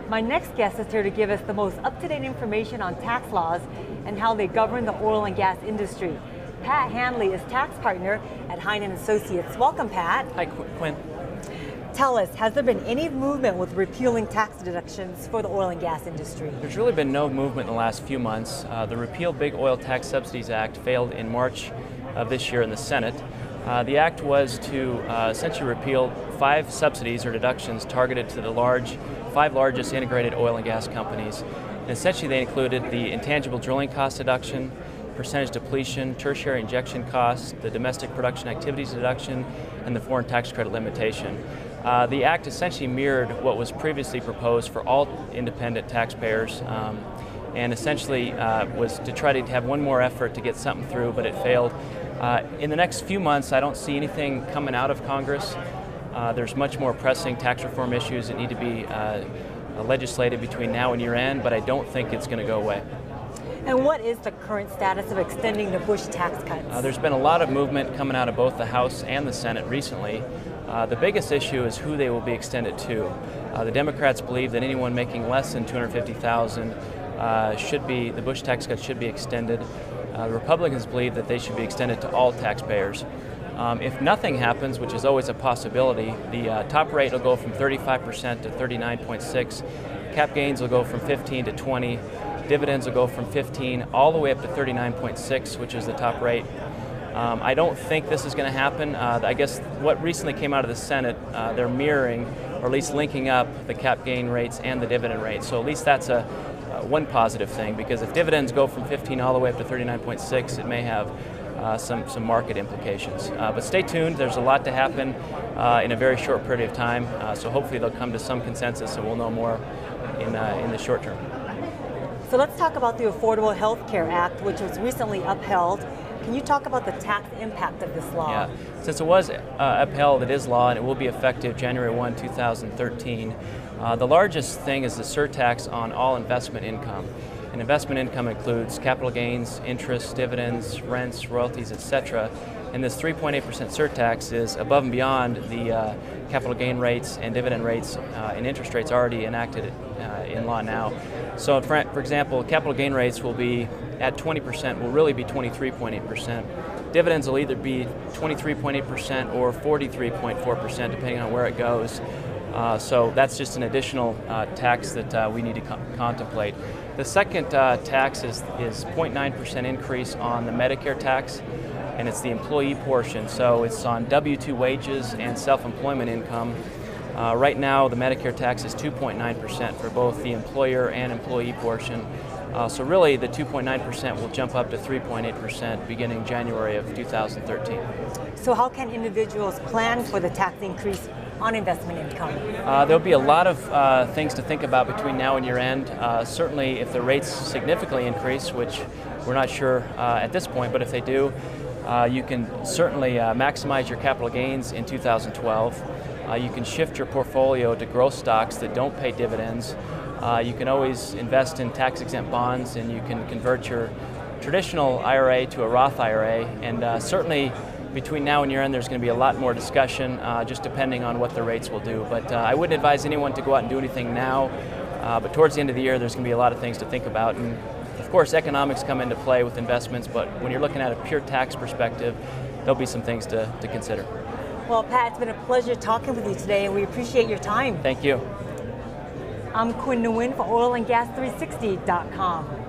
My next guest is here to give us the most up-to-date information on tax laws and how they govern the oil and gas industry. Pat Hanley is tax partner at Hein Associates. Welcome, Pat. Hi, Quinn. Tell us, has there been any movement with repealing tax deductions for the oil and gas industry? There's really been no movement in the last few months. The Repeal Big Oil Tax Subsidies Act failed in March of this year in the Senate. The act was to essentially repeal 5 subsidies or deductions targeted to the 5 largest integrated oil and gas companies. And essentially they included the intangible drilling cost deduction, percentage depletion, tertiary injection costs, the domestic production activities deduction, and the foreign tax credit limitation. The act essentially mirrored what was previously proposed for all independent taxpayers, and essentially was to try to have one more effort to get something through, but it failed. In the next few months, I don't see anything coming out of Congress. There's much more pressing tax reform issues that need to be legislated between now and year end, but I don't think it's going to go away. And what is the current status of extending the Bush tax cuts? There's been a lot of movement coming out of both the House and the Senate recently. The biggest issue is who they will be extended to. The Democrats believe that anyone making less than $250,000 the Bush tax cuts should be extended. The Republicans believe that they should be extended to all taxpayers. If nothing happens, which is always a possibility, the top rate will go from 35% to 39.6%. Cap gains will go from 15 to 20. Dividends will go from 15 all the way up to 39.6, which is the top rate. I don't think this is going to happen. I guess what recently came out of the Senate, they're mirroring, or at least linking up, the cap gain rates and the dividend rates. So at least that's one positive thing, because if dividends go from 15 all the way up to 39.6, it may have some market implications. But stay tuned, there's a lot to happen in a very short period of time, so hopefully they'll come to some consensus and we'll know more in the short term. So let's talk about the Affordable Health Care Act, which was recently upheld. Can you talk about the tax impact of this law? Yeah, since it was upheld, it is law and it will be effective January 1, 2013. The largest thing is the surtax on all investment income. And investment income includes capital gains, interest, dividends, rents, royalties, etc. And this 3.8% surtax is above and beyond the capital gain rates and dividend rates and interest rates already enacted in law now. So for example, capital gain rates will be at 20%, will really be 23.8%. Dividends will either be 23.8% or 43.4%, depending on where it goes. So that's just an additional tax that we need to contemplate. The second tax is 0.9% increase on the Medicare tax, and it's the employee portion. So it's on W-2 wages and self-employment income. Right now, the Medicare tax is 2.9% for both the employer and employee portion. So really, the 2.9% will jump up to 3.8% beginning January of 2013. So how can individuals plan for the tax increase on investment income? There'll be a lot of things to think about between now and year end. Certainly, if the rates significantly increase, which we're not sure at this point, but if they do, you can certainly maximize your capital gains in 2012. You can shift your portfolio to growth stocks that don't pay dividends. You can always invest in tax-exempt bonds, and you can convert your traditional IRA to a Roth IRA. And certainly between now and year end, there's going to be a lot more discussion, just depending on what the rates will do. But I wouldn't advise anyone to go out and do anything now. But towards the end of the year, there's going to be a lot of things to think about. And of course, economics come into play with investments, but when you're looking at a pure tax perspective, there'll be some things to consider. Well, Pat, it's been a pleasure talking with you today, and we appreciate your time. Thank you. I'm Quinn Nguyen for oilandgas360.com.